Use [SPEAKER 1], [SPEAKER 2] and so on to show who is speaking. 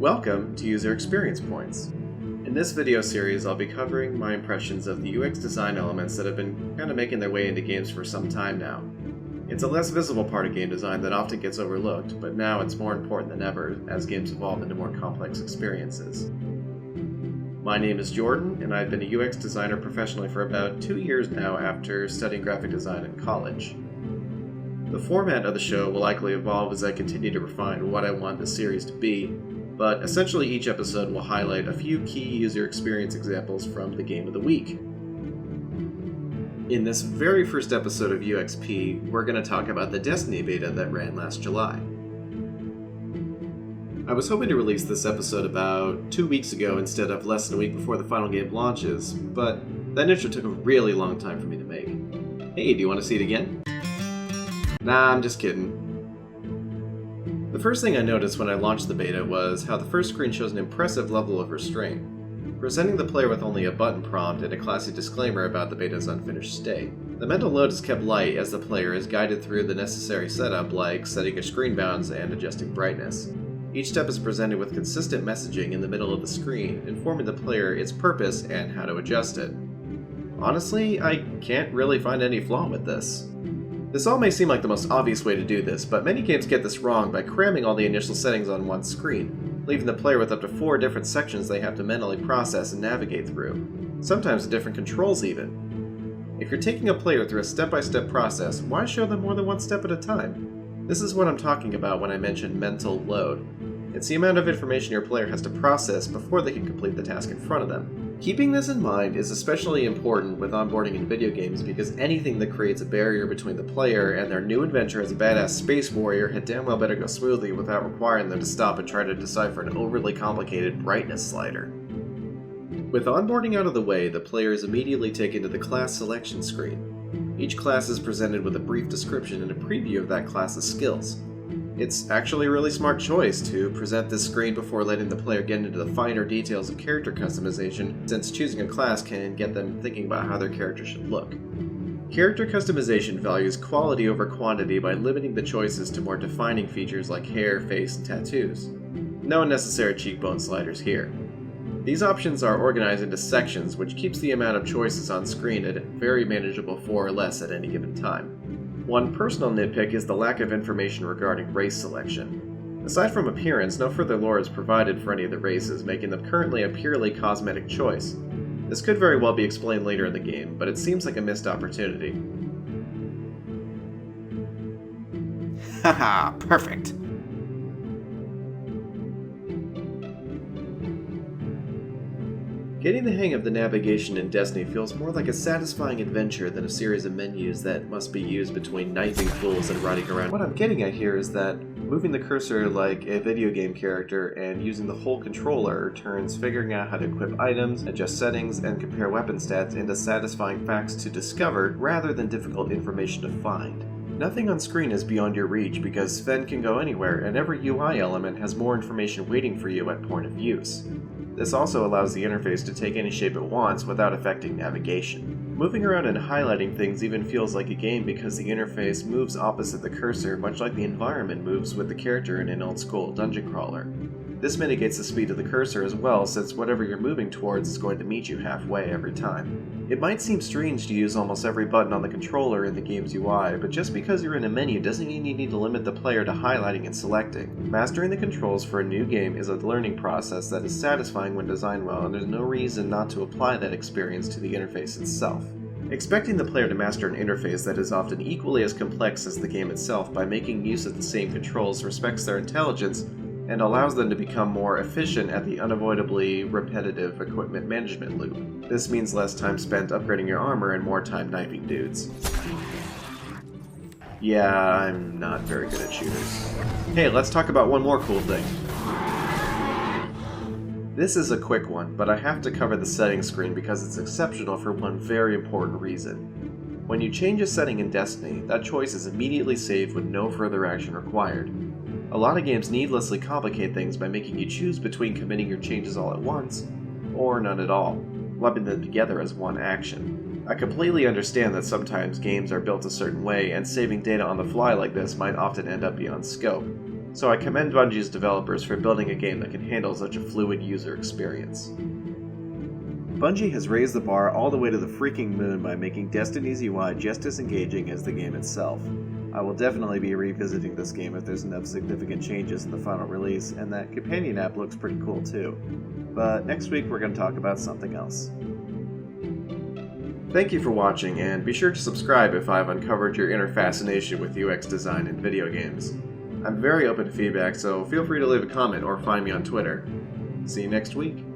[SPEAKER 1] Welcome to User Experience Points. In this video series, I'll be covering my impressions of the UX design elements that have been kind of making their way into games for some time now. It's a less visible part of game design that often gets overlooked, but now it's more important than ever as games evolve into more complex experiences. My name is Jordan, and I've been a UX designer professionally for about 2 years now after studying graphic design in college. The format of the show will likely evolve as I continue to refine what I want this series to be, but essentially each episode will highlight a few key user experience examples from the game of the week. In this very first episode of UXP, we're going to talk about the Destiny beta that ran last July. I was hoping to release this episode about 2 weeks ago instead of less than a week before the final game launches, but that intro took a really long time for me to make. Hey, do you want to see it again? Nah, I'm just kidding. The first thing I noticed when I launched the beta was how the first screen shows an impressive level of restraint, presenting the player with only a button prompt and a classy disclaimer about the beta's unfinished state. The mental load is kept light as the player is guided through the necessary setup like setting your screen bounds and adjusting brightness. Each step is presented with consistent messaging in the middle of the screen, informing the player its purpose and how to adjust it. Honestly, I can't really find any flaw with this. This all may seem like the most obvious way to do this, but many games get this wrong by cramming all the initial settings on one screen, leaving the player with up to 4 different sections they have to mentally process and navigate through, sometimes different controls even. If you're taking a player through a step-by-step process, why show them more than one step at a time? This is what I'm talking about when I mention mental load. It's the amount of information your player has to process before they can complete the task in front of them. Keeping this in mind is especially important with onboarding in video games because anything that creates a barrier between the player and their new adventure as a badass space warrior had damn well better go smoothly without requiring them to stop and try to decipher an overly complicated brightness slider. With onboarding out of the way, the player is immediately taken to the class selection screen. Each class is presented with a brief description and a preview of that class's skills. It's actually a really smart choice to present this screen before letting the player get into the finer details of character customization, since choosing a class can get them thinking about how their character should look. Character customization values quality over quantity by limiting the choices to more defining features like hair, face, and tattoos. No unnecessary cheekbone sliders here. These options are organized into sections, which keeps the amount of choices on screen at a very manageable 4 or less at any given time. One personal nitpick is the lack of information regarding race selection. Aside from appearance, no further lore is provided for any of the races, making them currently a purely cosmetic choice. This could very well be explained later in the game, but it seems like a missed opportunity.
[SPEAKER 2] Haha, perfect.
[SPEAKER 1] Getting the hang of the navigation in Destiny feels more like a satisfying adventure than a series of menus that must be used between knifing fools and riding around. What I'm getting at here is that moving the cursor like a video game character and using the whole controller turns figuring out how to equip items, adjust settings, and compare weapon stats into satisfying facts to discover rather than difficult information to find. Nothing on screen is beyond your reach because Sven can go anywhere and every UI element has more information waiting for you at point of use. This also allows the interface to take any shape it wants without affecting navigation. Moving around and highlighting things even feels like a game because the interface moves opposite the cursor, much like the environment moves with the character in an old-school dungeon crawler. This mitigates the speed of the cursor as well, since whatever you're moving towards is going to meet you halfway every time. It might seem strange to use almost every button on the controller in the game's UI, but just because you're in a menu doesn't mean you need to limit the player to highlighting and selecting. Mastering the controls for a new game is a learning process that is satisfying when designed well, and there's no reason not to apply that experience to the interface itself. Expecting the player to master an interface that is often equally as complex as the game itself by making use of the same controls respects their intelligence and allows them to become more efficient at the unavoidably repetitive equipment management loop. This means less time spent upgrading your armor and more time knifing dudes. Yeah, I'm not very good at shooters. Hey, let's talk about one more cool thing. This is a quick one, but I have to cover the settings screen because it's exceptional for one very important reason. When you change a setting in Destiny, that choice is immediately saved with no further action required. A lot of games needlessly complicate things by making you choose between committing your changes all at once, or none at all, lumping them together as one action. I completely understand that sometimes games are built a certain way, and saving data on the fly like this might often end up beyond scope. So I commend Bungie's developers for building a game that can handle such a fluid user experience. Bungie has raised the bar all the way to the freaking moon by making Destiny's UI just as engaging as the game itself. I will definitely be revisiting this game if there's enough significant changes in the final release, and that companion app looks pretty cool too. But next week we're going to talk about something else. Thank you for watching, and be sure to subscribe if I've uncovered your inner fascination with UX design in video games. I'm very open to feedback, so feel free to leave a comment or find me on Twitter. See you next week.